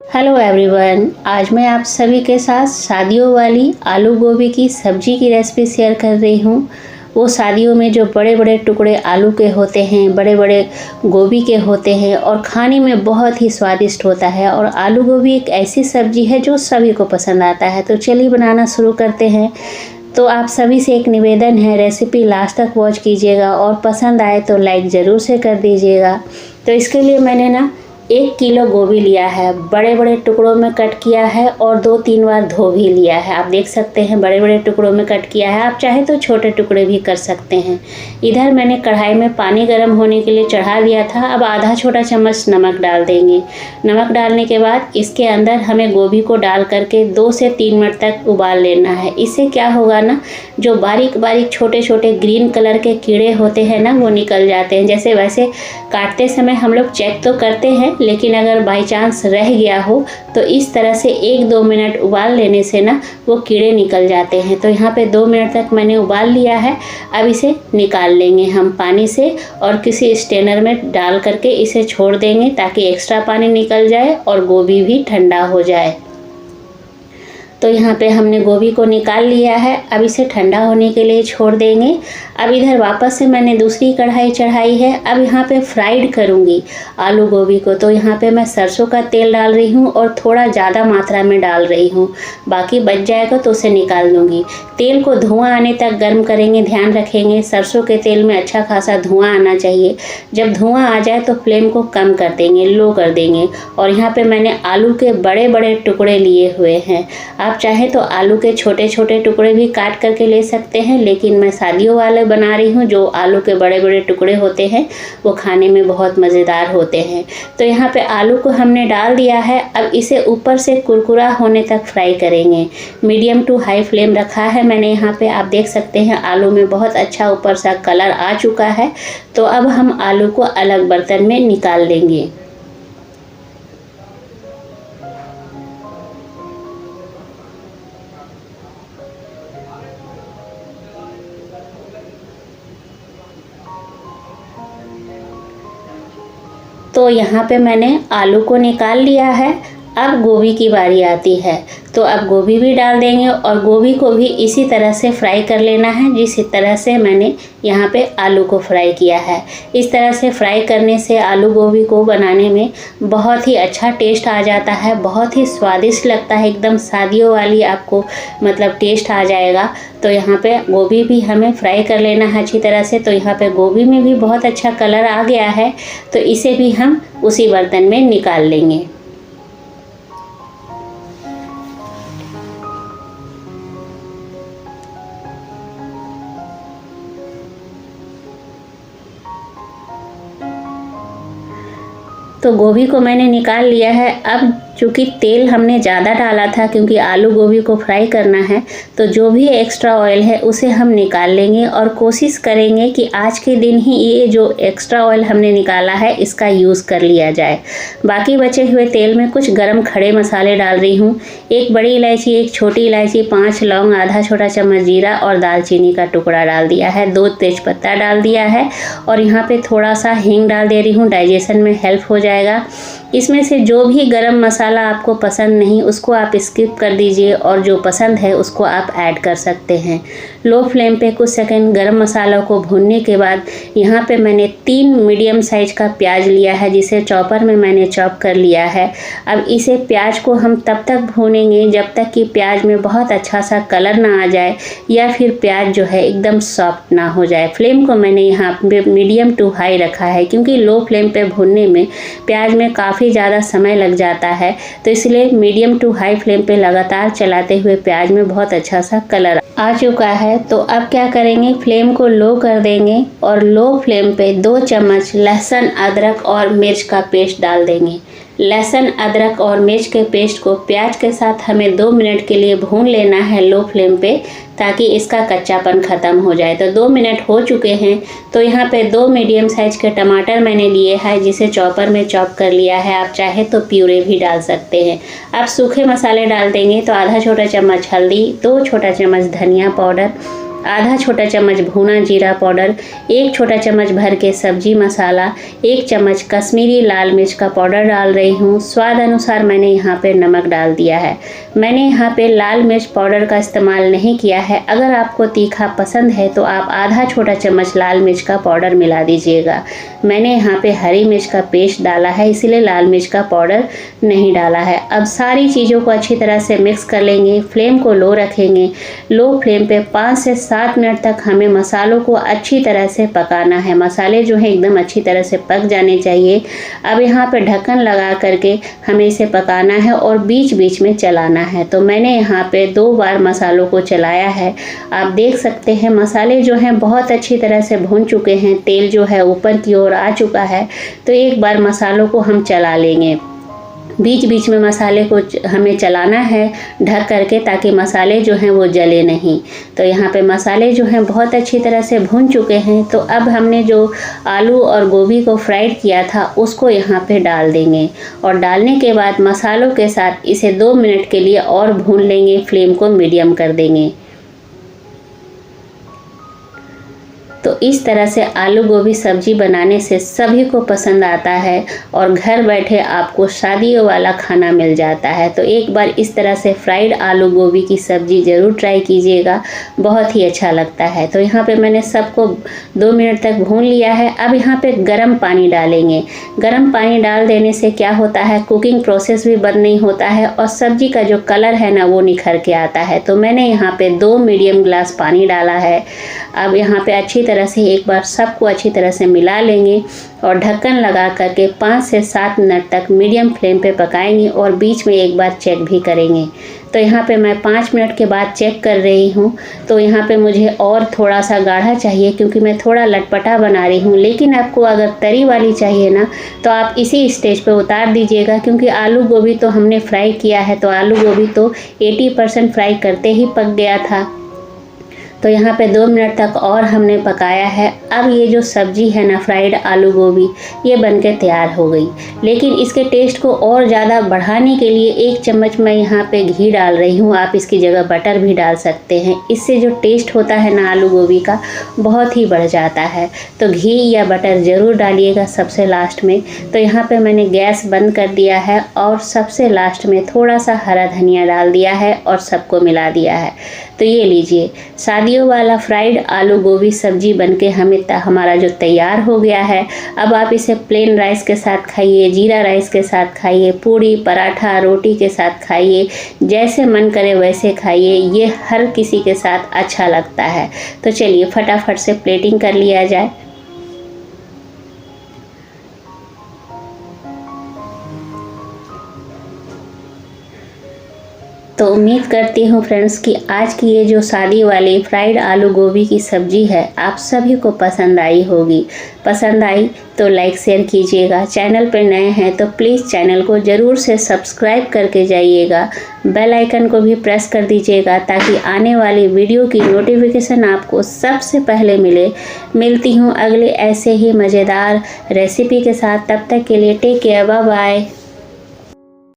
Hello everyone, आज मैं आप सभी के साथ शादियों वाली आलू गोभी की सब्जी की रेसिपी शेयर कर रही हूँ। वो शादियों में जो बड़े बड़े टुकड़े आलू के होते हैं, बड़े बड़े गोभी के होते हैं और खाने में बहुत ही स्वादिष्ट होता है। और आलू गोभी एक ऐसी सब्जी है जो सभी को पसंद आता है। तो चलिए बनाना शुरू करते हैं। तो आप सभी से एक निवेदन है, रेसिपी लास्ट तक वॉच कीजिएगा और पसंद आए तो लाइक ज़रूर से कर दीजिएगा। तो इसके लिए मैंने 1 किलो गोभी लिया है, बड़े बड़े टुकड़ों में कट किया है और 2-3 बार धो भी लिया है। आप देख सकते हैं बड़े बड़े टुकड़ों में कट किया है, आप चाहे तो छोटे टुकड़े भी कर सकते हैं। इधर मैंने कढ़ाई में पानी गर्म होने के लिए चढ़ा दिया था। अब आधा छोटा चम्मच नमक डाल देंगे। नमक डालने के बाद इसके अंदर हमें गोभी को डाल करके 2 से 3 मिनट तक उबाल लेना है। इससे क्या होगा जो बारीक बारीक छोटे छोटे ग्रीन कलर के कीड़े होते हैं वो निकल जाते हैं। जैसे वैसे काटते समय हम लोग चेक तो करते हैं, लेकिन अगर बाई चांस रह गया हो तो इस तरह से 1-2 मिनट उबाल लेने से वो कीड़े निकल जाते हैं। तो यहाँ पे 2 मिनट तक मैंने उबाल लिया है। अब इसे निकाल लेंगे हम पानी से और किसी स्ट्रेनर में डाल करके इसे छोड़ देंगे ताकि एक्स्ट्रा पानी निकल जाए और गोभी भी ठंडा हो जाए। तो यहाँ पे हमने गोभी को निकाल लिया है। अब इसे ठंडा होने के लिए छोड़ देंगे। अब इधर वापस से मैंने दूसरी कढ़ाई चढ़ाई है। अब यहाँ पे फ्राइड करूँगी आलू गोभी को। तो यहाँ पे मैं सरसों का तेल डाल रही हूँ और थोड़ा ज़्यादा मात्रा में डाल रही हूँ, बाकी बच जाएगा तो उसे निकाल दूँगी। तेल को धुआं आने तक गर्म करेंगे, ध्यान रखेंगे सरसों के तेल में अच्छा खासा धुआं आना चाहिए। जब धुआं आ जाए तो फ्लेम को कम कर देंगे, लो कर देंगे। और यहाँ पे मैंने आलू के बड़े बड़े टुकड़े लिए हुए हैं। आप चाहे तो आलू के छोटे छोटे टुकड़े भी काट करके ले सकते हैं, लेकिन मैं शादियों वाले बना रही हूँ। जो आलू के बड़े बड़े टुकड़े होते हैं वो खाने में बहुत मज़ेदार होते हैं। तो यहाँ पे आलू को हमने डाल दिया है। अब इसे ऊपर से कुरकुरा होने तक फ्राई करेंगे। मीडियम टू हाई फ्लेम रखा है मैंने यहाँ पे। आप देख सकते हैं आलू में बहुत अच्छा ऊपर सा कलर आ चुका है। तो अब हम आलू को अलग बर्तन में निकाल लेंगे। तो यहाँ पे मैंने आलू को निकाल लिया है। अब गोभी की बारी आती है। तो अब गोभी भी डाल देंगे और गोभी को भी इसी तरह से फ्राई कर लेना है जिस तरह से मैंने यहाँ पे आलू को फ्राई किया है। इस तरह से फ्राई करने से आलू गोभी को बनाने में बहुत ही अच्छा टेस्ट आ जाता है, बहुत ही स्वादिष्ट लगता है। एकदम शादियों वाली आपको टेस्ट आ जाएगा। तो यहाँ पे गोभी भी हमें फ्राई कर लेना है अच्छी तरह से। तो यहाँ पे गोभी में भी बहुत अच्छा कलर आ गया है। तो इसे भी हम उसी बर्तन में निकाल लेंगे। तो गोभी को मैंने निकाल लिया है। अब चूँकि तेल हमने ज़्यादा डाला था क्योंकि आलू गोभी को फ्राई करना है, तो जो भी एक्स्ट्रा ऑयल है उसे हम निकाल लेंगे और कोशिश करेंगे कि आज के दिन ही ये जो एक्स्ट्रा ऑयल हमने निकाला है इसका यूज़ कर लिया जाए। बाकी बचे हुए तेल में कुछ गरम खड़े मसाले डाल रही हूँ। 1 बड़ी इलायची, 1 छोटी इलायची, 5 लौंग, आधा छोटा चम्मच जीरा और दालचीनी का टुकड़ा डाल दिया है। 2 तेज़पत्ता डाल दिया है और यहाँ पे थोड़ा सा हींग डाल दे रही हूँ, डाइजेशन में हेल्प हो जाएगा। इसमें से जो भी गरम मसाला आपको पसंद नहीं उसको आप स्किप कर दीजिए और जो पसंद है उसको आप ऐड कर सकते हैं। लो फ्लेम पे कुछ सेकंड गरम मसाला को भूनने के बाद यहाँ पे मैंने 3 मीडियम साइज का प्याज लिया है जिसे चॉपर में मैंने चॉप कर लिया है। अब इसे प्याज को हम तब तक भूनेंगे जब तक कि प्याज में बहुत अच्छा सा कलर ना आ जाए या फिर प्याज जो है एकदम सॉफ्ट ना हो जाए। फ्लेम को मैंने यहाँ पे मीडियम टू हाई रखा है क्योंकि लो फ्लेम पे भूनने में प्याज में काफ़ी ज़्यादा समय लग जाता है। तो इसलिए मीडियम टू हाई फ्लेम पे लगातार चलाते हुए प्याज में बहुत अच्छा सा कलर आ चुका है। तो अब क्या करेंगे, फ्लेम को लो कर देंगे और लो फ्लेम पे 2 चम्मच लहसुन, अदरक और मिर्च का पेस्ट डाल देंगे। लहसुन, अदरक और मिर्च के पेस्ट को प्याज के साथ हमें 2 मिनट के लिए भून लेना है लो फ्लेम पे, ताकि इसका कच्चापन ख़त्म हो जाए। तो 2 मिनट हो चुके हैं। तो यहाँ पे 2 मीडियम साइज़ के टमाटर मैंने लिए हैं जिसे चॉपर में चॉप कर लिया है। आप चाहे तो प्यूरे भी डाल सकते हैं। अब सूखे मसाले डाल देंगे। तो आधा छोटा चम्मच हल्दी, 2 छोटा चम्मच धनिया पाउडर, आधा छोटा चम्मच भुना जीरा पाउडर, 1 छोटा चम्मच भर के सब्जी मसाला, 1 चम्मच कश्मीरी लाल मिर्च का पाउडर डाल रही हूँ। स्वाद अनुसार मैंने यहाँ पे नमक डाल दिया है। मैंने यहाँ पे लाल मिर्च पाउडर का इस्तेमाल नहीं किया है। अगर आपको तीखा पसंद है तो आप आधा छोटा चम्मच लाल मिर्च का पाउडर मिला दीजिएगा। मैंने यहाँ पे हरी मिर्च का पेस्ट डाला है, इसीलिए लाल मिर्च का पाउडर नहीं डाला है। अब सारी चीज़ों को अच्छी तरह से मिक्स कर लेंगे। फ्लेम को लो रखेंगे। लो फ्लेम पे 5 से 7 मिनट तक हमें मसालों को अच्छी तरह से पकाना है। मसाले जो है एकदम अच्छी तरह से पक जाने चाहिए। अब यहाँ पे ढक्कन लगा करके हमें इसे पकाना है और बीच बीच में चलाना है। तो मैंने यहाँ पे 2 बार मसालों को चलाया है। आप देख सकते हैं मसाले जो हैं बहुत अच्छी तरह से भून चुके हैं। तेल जो है ऊपर की ओर आ चुका है। तो एक बार मसालों को हम चला लेंगे। बीच बीच में मसाले को हमें चलाना है ढक करके, ताकि मसाले जो हैं वो जले नहीं। तो यहाँ पे मसाले जो हैं बहुत अच्छी तरह से भून चुके हैं। तो अब हमने जो आलू और गोभी को फ्राइड किया था उसको यहाँ पे डाल देंगे और डालने के बाद मसालों के साथ इसे 2 मिनट के लिए और भून लेंगे। फ्लेम को मीडियम कर देंगे। तो इस तरह से आलू गोभी सब्जी बनाने से सभी को पसंद आता है और घर बैठे आपको शादियों वाला खाना मिल जाता है। तो एक बार इस तरह से फ्राइड आलू गोभी की सब्जी ज़रूर ट्राई कीजिएगा, बहुत ही अच्छा लगता है। तो यहाँ पे मैंने सबको 2 मिनट तक भून लिया है। अब यहाँ पे गर्म पानी डालेंगे। गर्म पानी डाल देने से क्या होता है, कुकिंग प्रोसेस भी बंद नहीं होता है और सब्जी का जो कलर है ना वो निखर के आता है। तो मैंने यहाँ पे 2 मीडियम ग्लास पानी डाला है। अब यहाँ पे अच्छी तरह से एक बार सबको अच्छी तरह से मिला लेंगे और ढक्कन लगा करके 5 से 7 मिनट तक मीडियम फ्लेम पे पकाएंगे और बीच में एक बार चेक भी करेंगे। तो यहाँ पे मैं 5 मिनट के बाद चेक कर रही हूँ। तो यहाँ पे मुझे और थोड़ा सा गाढ़ा चाहिए, क्योंकि मैं थोड़ा लटपटा बना रही हूँ। लेकिन आपको अगर तरी वाली चाहिए ना तो आप इसी स्टेज पे उतार दीजिएगा, क्योंकि आलू गोभी तो हमने फ्राई किया है। तो आलू गोभी तो 80% फ्राई करते ही पक गया था। तो यहाँ पे 2 मिनट तक और हमने पकाया है। अब ये जो सब्जी है ना फ्राइड आलू गोभी, ये बनके तैयार हो गई। लेकिन इसके टेस्ट को और ज़्यादा बढ़ाने के लिए 1 चम्मच मैं यहाँ पे घी डाल रही हूँ। आप इसकी जगह बटर भी डाल सकते हैं। इससे जो टेस्ट होता है ना आलू गोभी का, बहुत ही बढ़ जाता है। तो घी या बटर ज़रूर डालिएगा सबसे लास्ट में। तो यहाँ पे मैंने गैस बंद कर दिया है और सबसे लास्ट में थोड़ा सा हरा धनिया डाल दिया है और सबको मिला दिया है। तो ये लीजिए, शादियों वाला फ्राइड आलू गोभी सब्जी बनके हमारा जो तैयार हो गया है। अब आप इसे प्लेन राइस के साथ खाइए, जीरा राइस के साथ खाइए, पूड़ी पराठा रोटी के साथ खाइए, जैसे मन करे वैसे खाइए। ये हर किसी के साथ अच्छा लगता है। तो चलिए फटाफट से प्लेटिंग कर लिया जाए। तो उम्मीद करती हूँ फ्रेंड्स कि आज की ये जो शादी वाली फ्राइड आलू गोभी की सब्ज़ी है आप सभी को पसंद आई होगी। पसंद आई तो लाइक शेयर कीजिएगा। चैनल पर नए हैं तो प्लीज़ चैनल को ज़रूर से सब्सक्राइब करके जाइएगा। बेल आइकन को भी प्रेस कर दीजिएगा, ताकि आने वाली वीडियो की नोटिफिकेशन आपको सबसे पहले मिले। मिलती हूँ अगले ऐसे ही मज़ेदार रेसिपी के साथ। तब तक के लिए टेक केयर, बाय बाय।